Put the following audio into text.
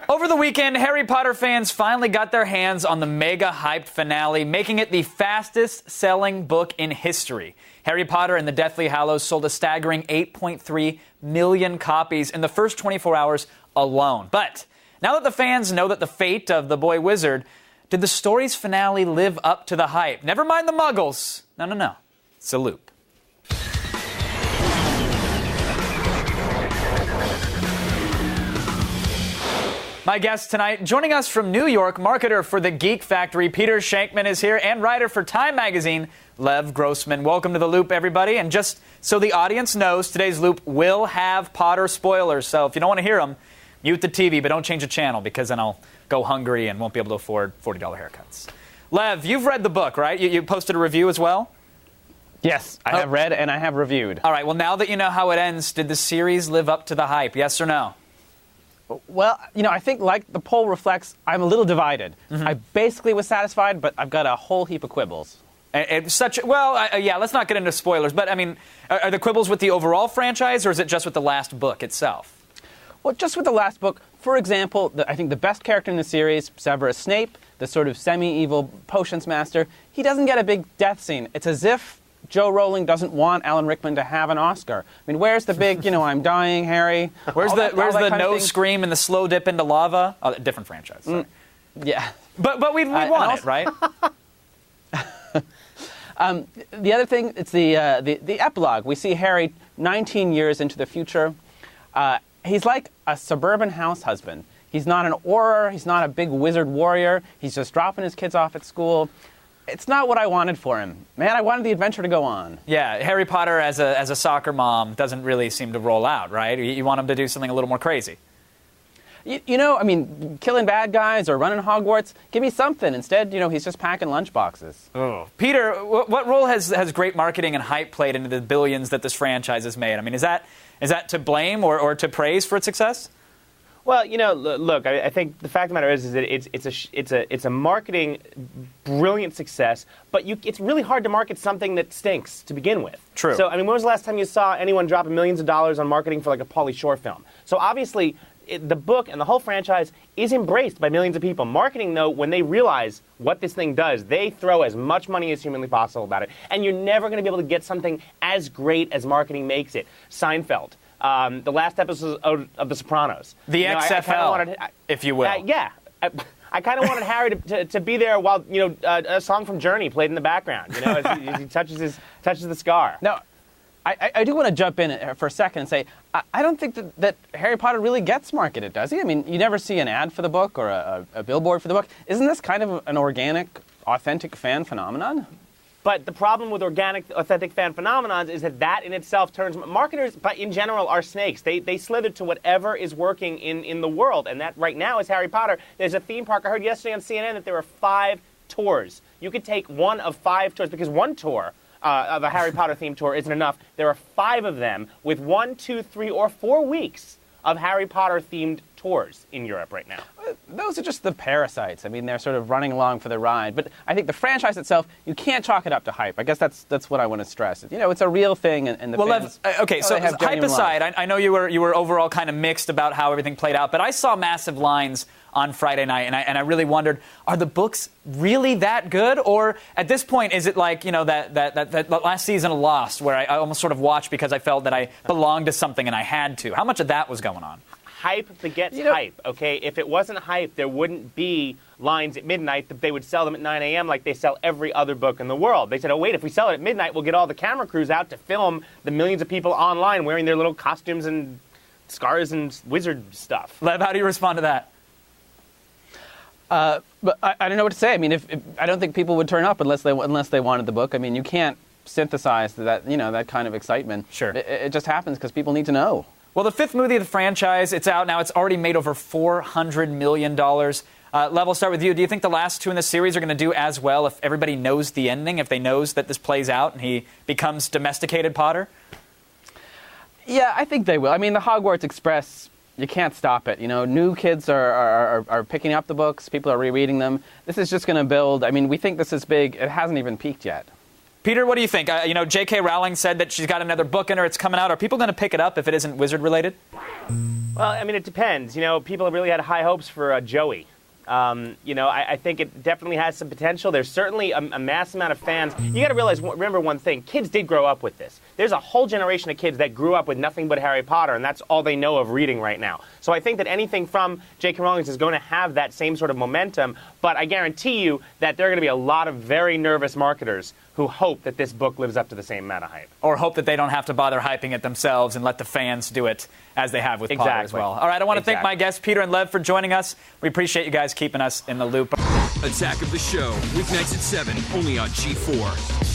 Over the weekend, Harry Potter fans finally got their hands on the mega-hyped finale, making it the fastest-selling book in history. Harry Potter and the Deathly Hallows sold a staggering 8.3 million copies in the first 24 hours alone. But now that the fans know that the fate of the boy wizard, did the story's finale live up to the hype? Never mind the muggles. No. It's a loop. My guest tonight, joining us from New York, marketer for the Geek Factory, Peter Shankman is here, and writer for Time Magazine, Lev Grossman. Welcome to The Loop, everybody. And just so the audience knows, today's Loop will have Potter spoilers. So if you don't want to hear them, mute the TV, but don't change the channel, because then I'll go hungry and won't be able to afford $40 haircuts. Lev, you've read the book, right? You posted a review as well? Yes, I have read and I have reviewed. All right, well, now that you know how it ends, did the series live up to the hype, yes or no? Well, I think like the poll reflects, I'm a little divided. I basically was satisfied, but I've got a whole heap of quibbles. Let's not get into spoilers, but I mean, are the quibbles with the overall franchise, or is it just with the last book itself? Well, just with the last book, for example, I think the best character in the series, Severus Snape, the sort of semi-evil potions master, he doesn't get a big death scene. It's as if Joe Rowling doesn't want Alan Rickman to have an Oscar. I mean, where's the big, I'm dying, Harry? Where's the nose scream and the slow dip into lava? Oh, different franchise. Sorry. Yeah. But we want it, right? The other thing, it's the epilogue. We see Harry 19 years into the future. He's like a suburban house husband. He's not an Auror. He's not a big wizard warrior. He's just dropping his kids off at school. It's not what I wanted for him. Man, I wanted the adventure to go on. Yeah, Harry Potter as a soccer mom doesn't really seem to roll out, right? You want him to do something a little more crazy. Killing bad guys or running Hogwarts, give me something. Instead, he's just packing lunchboxes. Oh. Peter, what role has great marketing and hype played into the billions that this franchise has made? I mean, is that to blame or to praise for its success? Well, look, I think the fact of the matter is that it's a marketing brilliant success, but it's really hard to market something that stinks to begin with. True. So, I mean, when was the last time you saw anyone dropping millions of dollars on marketing for like a Pauly Shore film? So obviously, the book and the whole franchise is embraced by millions of people. Marketing, though, when they realize what this thing does, they throw as much money as humanly possible about it. And you're never going to be able to get something as great as marketing makes it. Seinfeld. The last episode of The Sopranos. The XFL, if you will. I kind of wanted Harry to be there while, a song from Journey played in the background, as he touches the scar. No, I do want to jump in for a second and say, I don't think that Harry Potter really gets marketed, does he? I mean, you never see an ad for the book or a billboard for the book. Isn't this kind of an organic, authentic fan phenomenon? But the problem with organic, authentic fan phenomenons is that in itself turns marketers, but in general, are snakes. They slither to whatever is working in the world, and that right now is Harry Potter. There's a theme park. I heard yesterday on CNN that there were 5 tours. You could take one of 5 tours because one tour of a Harry Potter themed tour isn't enough. There are 5 of them with 1, 2, 3, or 4 weeks of Harry Potter themed tours in Europe right now. Those are just the parasites. I mean, they're sort of running along for the ride. But I think the franchise itself, you can't chalk it up to hype. I guess that's what I want to stress. It's a real thing, and the fans. Okay, so hype aside, I know you were overall kind of mixed about how everything played out, but I saw massive lines on Friday night, and I really wondered, are the books really that good? Or at this point, is it like, that last season of Lost, where I almost sort of watched because I felt that I belonged to something and I had to? How much of that was going on? Hype begets hype, okay? If it wasn't hype, there wouldn't be lines at midnight that they would sell them at 9 a.m. like they sell every other book in the world. They said, oh, wait, if we sell it at midnight, we'll get all the camera crews out to film the millions of people online wearing their little costumes and scars and wizard stuff. Lev, how do you respond to that? But I don't know what to say. I mean, I don't think people would turn up unless they wanted the book. I mean, you can't synthesize that kind of excitement. Sure. It just happens because people need to know. Well, the 5th movie of the franchise, it's out now. It's already made over $400 million. Lev, I'll start with you. Do you think the last 2 in the series are going to do as well if everybody knows the ending, if they knows that this plays out and he becomes domesticated Potter? Yeah, I think they will. I mean, the Hogwarts Express, you can't stop it. New kids are picking up the books. People are rereading them. This is just going to build. I mean, we think this is big. It hasn't even peaked yet. Peter, what do you think? J.K. Rowling said that she's got another book in her. It's coming out. Are people going to pick it up if it isn't wizard-related? Well, I mean, it depends. People really had high hopes for Joey. I think it definitely has some potential. There's certainly a mass amount of fans. You got to remember one thing. Kids did grow up with this. There's a whole generation of kids that grew up with nothing but Harry Potter, and that's all they know of reading right now. So I think that anything from J.K. Rowling is going to have that same sort of momentum, but I guarantee you that there are going to be a lot of very nervous marketers who hope that this book lives up to the same amount of hype. Or hope that they don't have to bother hyping it themselves and let the fans do it as they have with Potter as well. All right, I want to thank my guests, Peter and Lev, for joining us. We appreciate you guys keeping us in the loop. Attack of the Show, weeknights at 7, only on G4.